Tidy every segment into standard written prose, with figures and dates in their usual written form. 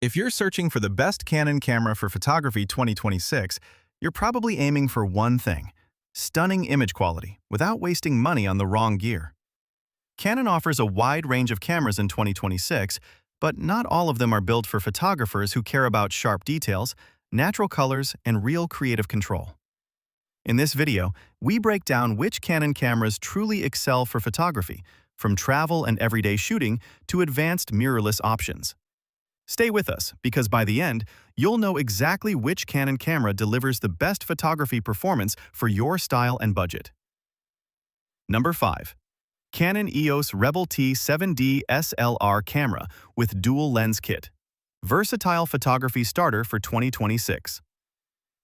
If you're searching for the best Canon camera for photography 2026, you're probably aiming for one thing: stunning image quality without wasting money on the wrong gear. Canon offers a wide range of cameras in 2026, but not all of them are built for photographers who care about sharp details, natural colors, and real creative control. In this video, we break down which Canon cameras truly excel for photography, from travel and everyday shooting to advanced mirrorless options. Stay with us, because by the end, you'll know exactly which Canon camera delivers the best photography performance for your style and budget. Number 5. Canon EOS Rebel T7 DSLR camera with dual lens kit. Versatile photography starter for 2026.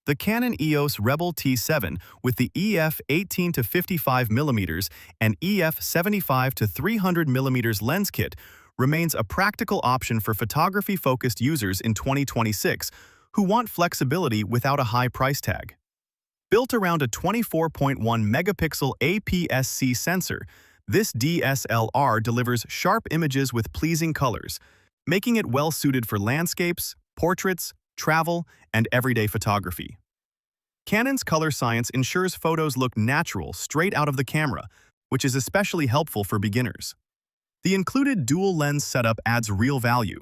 The Canon EOS Rebel T7 with the EF 18 to 55mm and EF 75 to 300mm lens kit remains a practical option for photography-focused users in 2026 who want flexibility without a high price tag. Built around a 24.1-megapixel APS-C sensor, this DSLR delivers sharp images with pleasing colors, making it well-suited for landscapes, portraits, travel, and everyday photography. Canon's color science ensures photos look natural straight out of the camera, which is especially helpful for beginners. The included dual lens setup adds real value.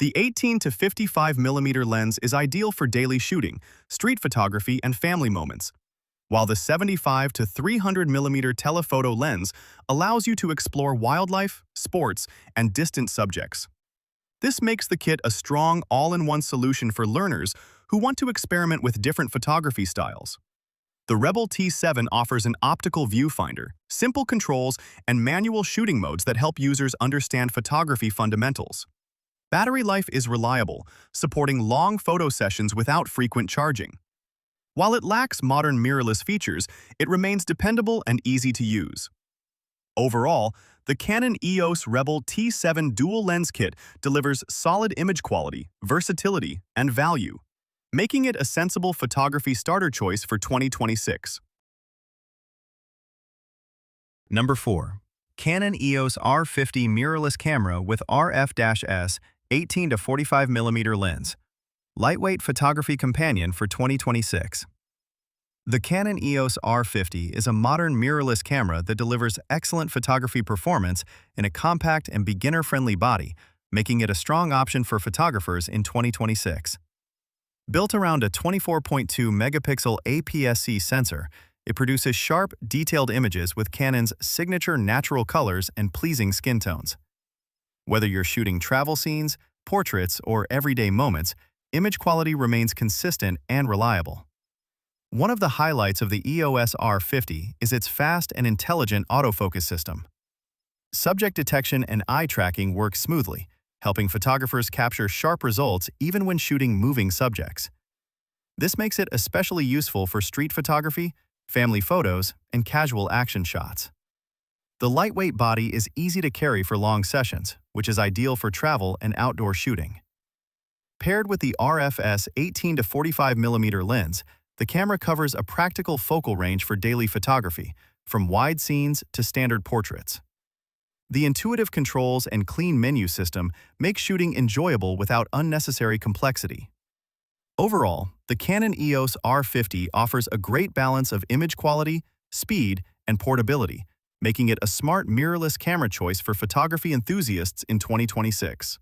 The 18 to 55mm lens is ideal for daily shooting, street photography, and family moments, while the 75 to 300mm telephoto lens allows you to explore wildlife, sports, and distant subjects. This makes the kit a strong all-in-one solution for learners who want to experiment with different photography styles. The Rebel T7 offers an optical viewfinder, simple controls, and manual shooting modes that help users understand photography fundamentals. Battery life is reliable, supporting long photo sessions without frequent charging. While it lacks modern mirrorless features, it remains dependable and easy to use. Overall, the Canon EOS Rebel T7 dual lens kit delivers solid image quality, versatility, and value, making it a sensible photography starter choice for 2026. Number 4. Canon EOS R50 mirrorless camera with RF-S 18 to 45mm lens. Lightweight photography companion for 2026. The Canon EOS R50 is a modern mirrorless camera that delivers excellent photography performance in a compact and beginner-friendly body, making it a strong option for photographers in 2026. Built around a 24.2-megapixel APS-C sensor, it produces sharp, detailed images with Canon's signature natural colors and pleasing skin tones. Whether you're shooting travel scenes, portraits, or everyday moments, image quality remains consistent and reliable. One of the highlights of the EOS R50 is its fast and intelligent autofocus system. Subject detection and eye tracking work smoothly, helping photographers capture sharp results even when shooting moving subjects. This makes it especially useful for street photography, family photos, and casual action shots. The lightweight body is easy to carry for long sessions, which is ideal for travel and outdoor shooting. Paired with the RF-S 18 to 45mm lens, the camera covers a practical focal range for daily photography, from wide scenes to standard portraits. The intuitive controls and clean menu system make shooting enjoyable without unnecessary complexity. Overall, the Canon EOS R50 offers a great balance of image quality, speed, and portability, making it a smart mirrorless camera choice for photography enthusiasts in 2026.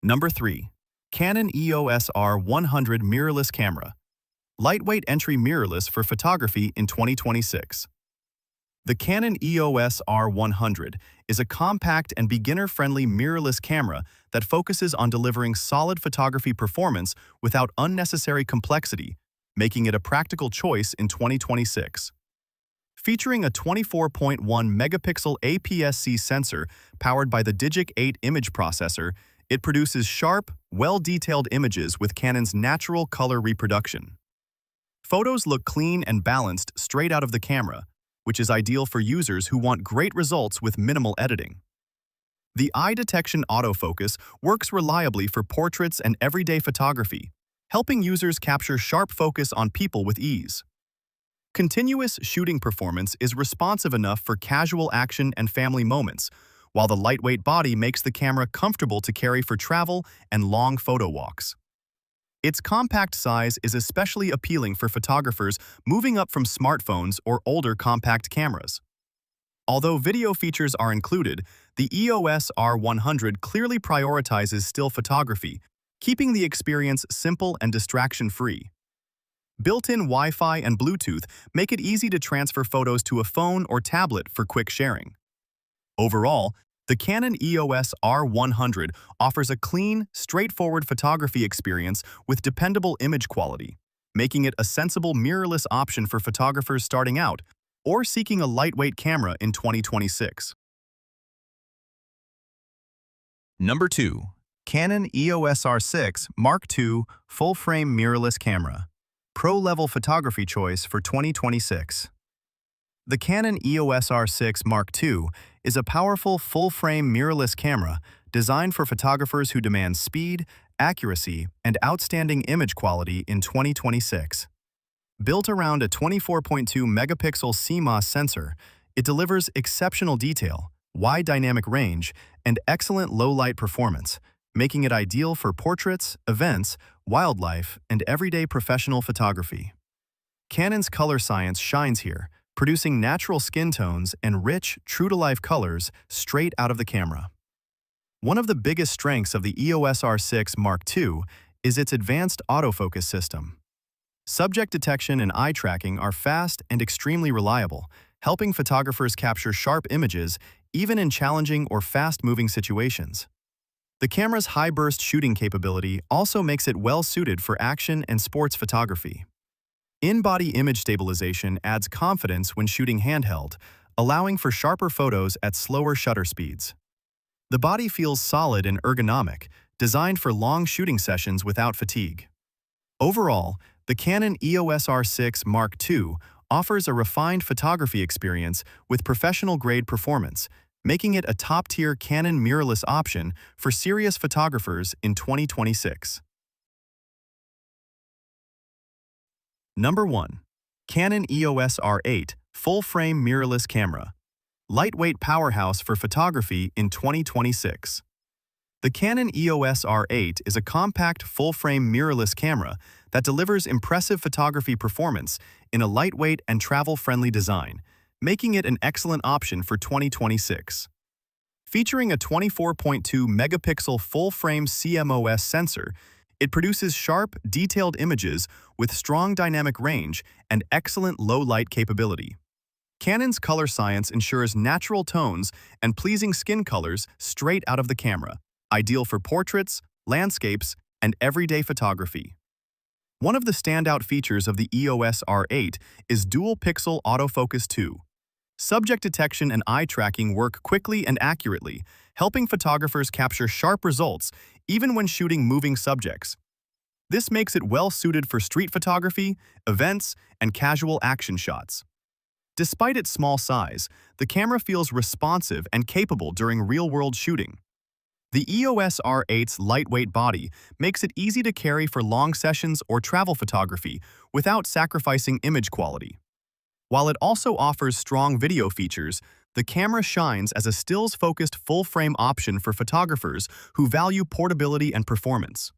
Number 3. Canon EOS R100 mirrorless camera. Lightweight entry mirrorless for photography in 2026. The Canon EOS R100 is a compact and beginner-friendly mirrorless camera that focuses on delivering solid photography performance without unnecessary complexity, making it a practical choice in 2026. Featuring a 24.1-megapixel APS-C sensor powered by the Digic 8 image processor, it produces sharp, well-detailed images with Canon's natural color reproduction. Photos look clean and balanced straight out of the camera, which is ideal for users who want great results with minimal editing. The eye detection autofocus works reliably for portraits and everyday photography, helping users capture sharp focus on people with ease. Continuous shooting performance is responsive enough for casual action and family moments, while the lightweight body makes the camera comfortable to carry for travel and long photo walks. Its compact size is especially appealing for photographers moving up from smartphones or older compact cameras. Although video features are included, the EOS R100 clearly prioritizes still photography, keeping the experience simple and distraction-free. Built-in Wi-Fi and Bluetooth make it easy to transfer photos to a phone or tablet for quick sharing. Overall, the Canon EOS R100 offers a clean, straightforward photography experience with dependable image quality, making it a sensible mirrorless option for photographers starting out or seeking a lightweight camera in 2026. Number 2. Canon EOS R6 Mark II Full-Frame Mirrorless Camera. Pro-level photography choice for 2026. The Canon EOS R6 Mark II is a powerful full-frame mirrorless camera designed for photographers who demand speed, accuracy, and outstanding image quality in 2026. Built around a 24.2 megapixel CMOS sensor, it delivers exceptional detail, wide dynamic range, and excellent low-light performance, making it ideal for portraits, events, wildlife, and everyday professional photography. Canon's color science shines here, producing natural skin tones and rich, true-to-life colors straight out of the camera. One of the biggest strengths of the EOS R6 Mark II is its advanced autofocus system. Subject detection and eye tracking are fast and extremely reliable, helping photographers capture sharp images even in challenging or fast-moving situations. The camera's high-burst shooting capability also makes it well-suited for action and sports photography. In-body image stabilization adds confidence when shooting handheld, allowing for sharper photos at slower shutter speeds. The body feels solid and ergonomic, designed for long shooting sessions without fatigue. Overall, the Canon EOS R6 Mark II offers a refined photography experience with professional-grade performance, making it a top-tier Canon mirrorless option for serious photographers in 2026. Number 1. Canon EOS R8 Full-Frame Mirrorless Camera. Lightweight powerhouse for photography in 2026. The Canon EOS R8 is a compact full-frame mirrorless camera that delivers impressive photography performance in a lightweight and travel-friendly design, making it an excellent option for 2026. Featuring a 24.2 megapixel full-frame CMOS sensor, it produces sharp, detailed images with strong dynamic range and excellent low-light capability. Canon's color science ensures natural tones and pleasing skin colors straight out of the camera, ideal for portraits, landscapes, and everyday photography. One of the standout features of the EOS R8 is dual-pixel autofocus 2. Subject detection and eye tracking work quickly and accurately, helping photographers capture sharp results even when shooting moving subjects. This makes it well-suited for street photography, events, and casual action shots. Despite its small size, the camera feels responsive and capable during real-world shooting. The EOS R8's lightweight body makes it easy to carry for long sessions or travel photography without sacrificing image quality. While it also offers strong video features, the camera shines as a stills-focused full-frame option for photographers who value portability and performance.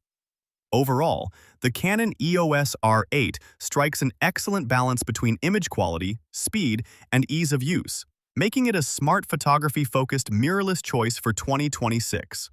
Overall, the Canon EOS R8 strikes an excellent balance between image quality, speed, and ease of use, making it a smart photography-focused mirrorless choice for 2026.